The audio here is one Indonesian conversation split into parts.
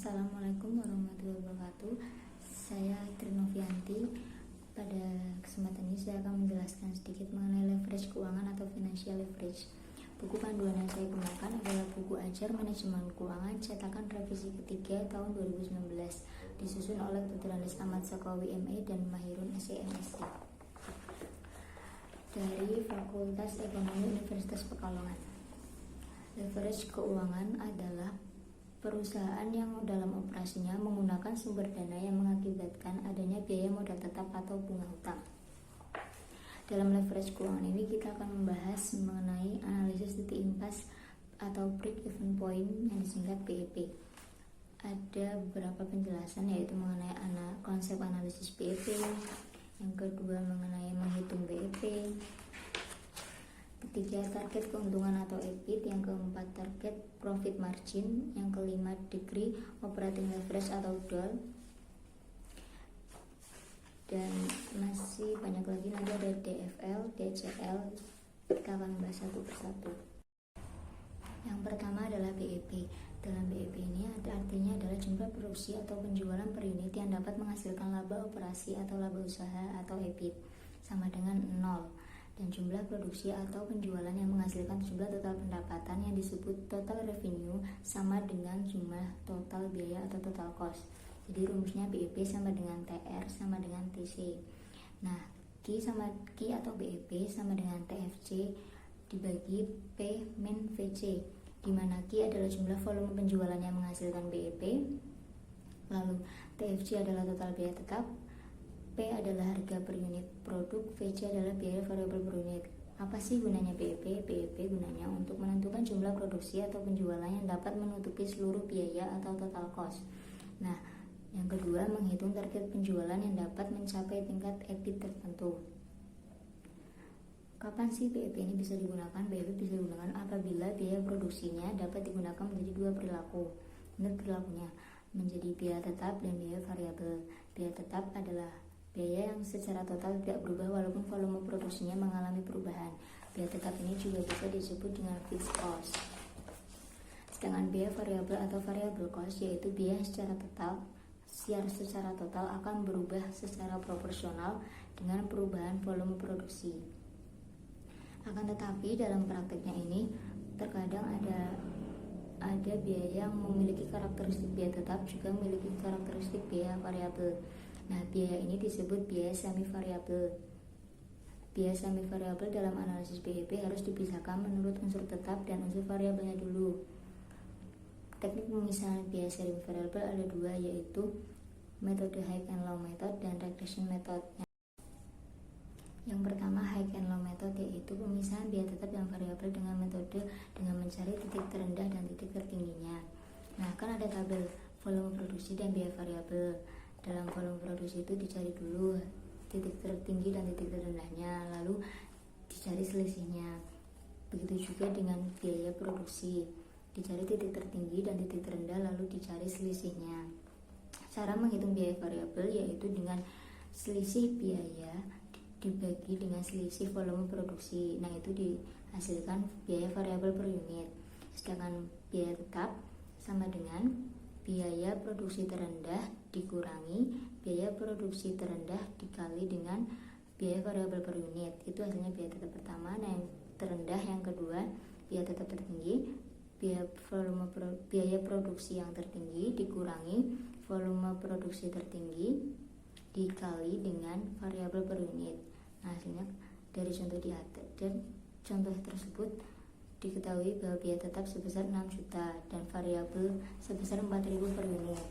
Assalamualaikum warahmatullahi wabarakatuh. Saya Trinovianti. Pada kesempatan ini saya akan menjelaskan sedikit mengenai leverage keuangan atau financial leverage. Buku panduan yang saya gunakan adalah buku Ajar Manajemen Keuangan cetakan revisi ketiga tahun 2019, disusun oleh Dr. Andes Ahmad Sakawi MA dan Mahirun SEMSI dari Fakultas Ekonomi Universitas Pekalongan. Leverage keuangan adalah perusahaan yang dalam operasinya menggunakan sumber dana yang mengakibatkan adanya biaya modal tetap atau bunga hutang. Dalam leverage keuangan ini kita akan membahas mengenai analisis titik impas atau break even point yang disingkat BEP. Ada beberapa penjelasan, yaitu mengenai konsep analisis BEP, yang kedua mengenai menghitung BEP, ketiga target keuntungan atau EBIT, yang keempat target profit margin, yang kelima degree operating leverage atau DOL, dan masih banyak lagi. Nanti ada DFL, DCL, kita akan bahas satu persatu. Yang pertama adalah BEP. Dalam BEP ini artinya adalah jumlah produksi atau penjualan per unit yang dapat menghasilkan laba operasi atau laba usaha atau EBIT sama dengan 0, dan jumlah produksi atau penjualan yang menghasilkan jumlah total pendapatan yang disebut total revenue sama dengan jumlah total biaya atau total cost. Jadi rumusnya BEP sama dengan TR sama dengan TC. Nah, Q atau BEP sama dengan TFC dibagi P min VC, di mana Q adalah jumlah volume penjualan yang menghasilkan BEP, lalu TFC adalah total biaya tetap, P adalah harga per unit produk, VC adalah biaya variabel per unit. Apa sih gunanya BEP? BEP gunanya untuk menentukan jumlah produksi atau penjualan yang dapat menutupi seluruh biaya atau total cost. Nah, yang kedua menghitung target penjualan yang dapat mencapai tingkat EBIT tertentu. Kapan sih BEP ini bisa digunakan? BEP bisa digunakan apabila biaya produksinya dapat digunakan menjadi dua perilaku. Menurut perilakunya menjadi biaya tetap dan biaya variabel. Biaya tetap adalah biaya yang secara total tidak berubah walaupun volume produksinya mengalami perubahan. Biaya tetap ini juga bisa disebut dengan fixed cost. Sedangkan biaya variabel atau variable cost yaitu biaya secara total akan berubah secara proporsional dengan perubahan volume produksi. Akan tetapi dalam prakteknya ini terkadang ada biaya yang memiliki karakteristik biaya tetap juga memiliki karakteristik biaya variabel. Nah, biaya ini disebut biaya semi variabel. Biaya semi variabel dalam analisis BEP harus dipisahkan menurut unsur tetap dan unsur variabelnya dulu. Teknik pemisahan biaya semi variabel ada dua, yaitu metode high and low method dan regression method. Yang pertama high and low method, yaitu pemisahan biaya tetap dan variabel dengan metode dengan mencari titik terendah dan titik tertingginya. Nah, kan ada tabel volume produksi dan biaya variabel. Dalam volume produksi itu dicari dulu titik tertinggi dan titik terendahnya, lalu dicari selisihnya. Begitu juga dengan biaya produksi, dicari titik tertinggi dan titik terendah lalu dicari selisihnya. Cara menghitung biaya variabel yaitu dengan selisih biaya dibagi dengan selisih volume produksi. Nah, itu dihasilkan biaya variabel per unit. Sedangkan biaya tetap sama dengan biaya produksi terendah dikurangi biaya produksi terendah dikali dengan biaya variabel per unit. Itu hasilnya biaya tetap pertama. Nah, yang terendah yang kedua biaya tetap tertinggi, biaya produksi yang tertinggi dikurangi volume produksi tertinggi dikali dengan variabel per unit. Nah, hasilnya dari contoh tersebut diketahui bahwa biaya tetap sebesar 6 juta dan variabel sebesar 4.000 per unit.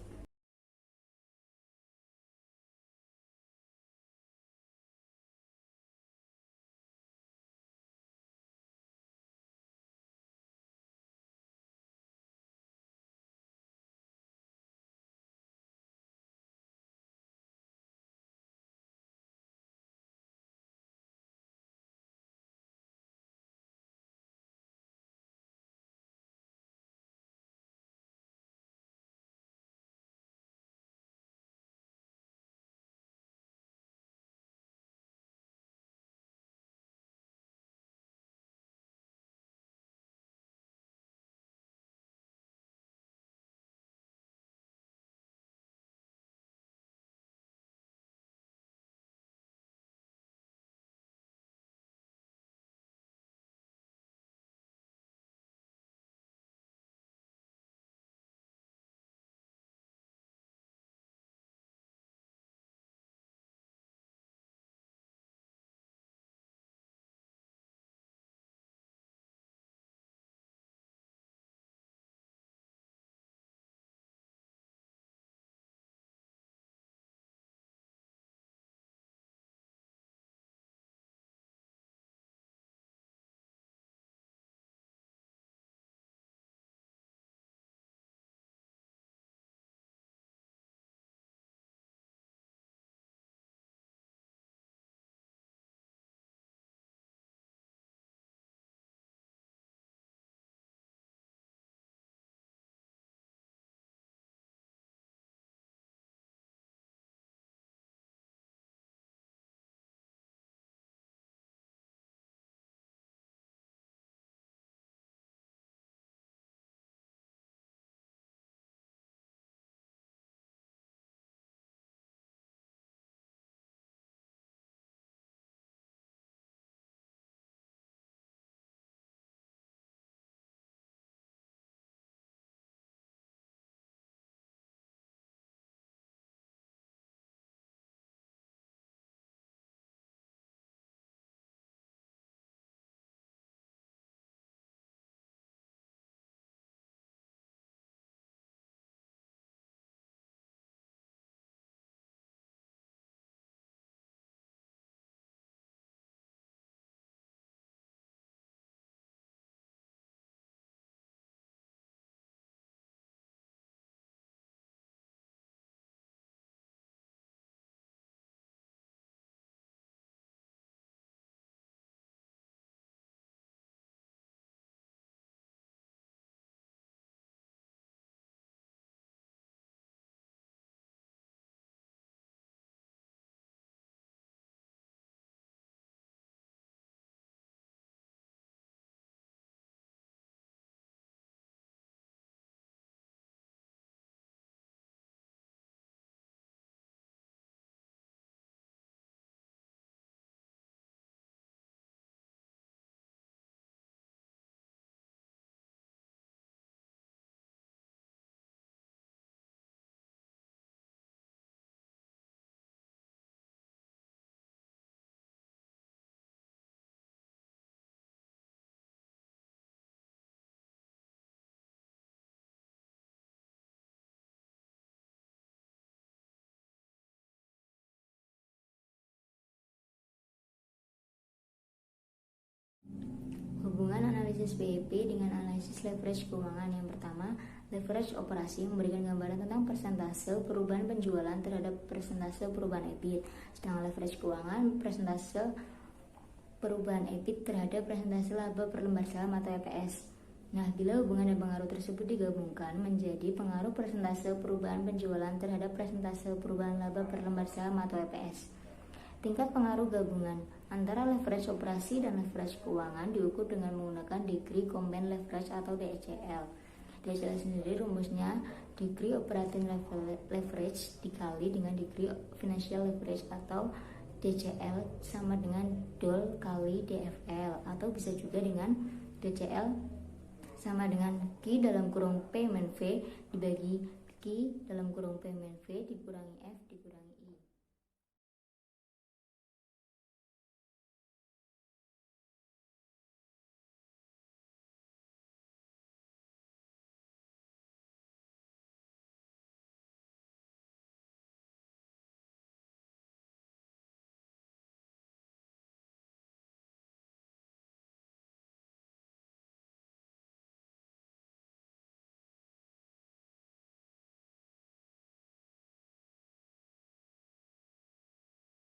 hubungan analisis PEP dengan analisis leverage keuangan. Yang pertama, leverage operasi memberikan gambaran tentang persentase perubahan penjualan terhadap persentase perubahan EBIT. Sedangkan leverage keuangan persentase perubahan EBIT terhadap persentase laba per lembar saham atau EPS. Nah, bila hubungan dan pengaruh tersebut digabungkan menjadi pengaruh persentase perubahan penjualan terhadap persentase perubahan laba per lembar saham atau EPS. Tingkat pengaruh gabungan antara leverage operasi dan leverage keuangan diukur dengan menggunakan degree combined leverage atau DCL. DCL sendiri rumusnya degree operating leverage dikali dengan degree financial leverage atau DCL sama dengan DOL kali DFL, atau bisa juga dengan DCL sama dengan Q dalam kurung P min V dibagi Q dalam kurung P min V dikurangi F dikurangi I.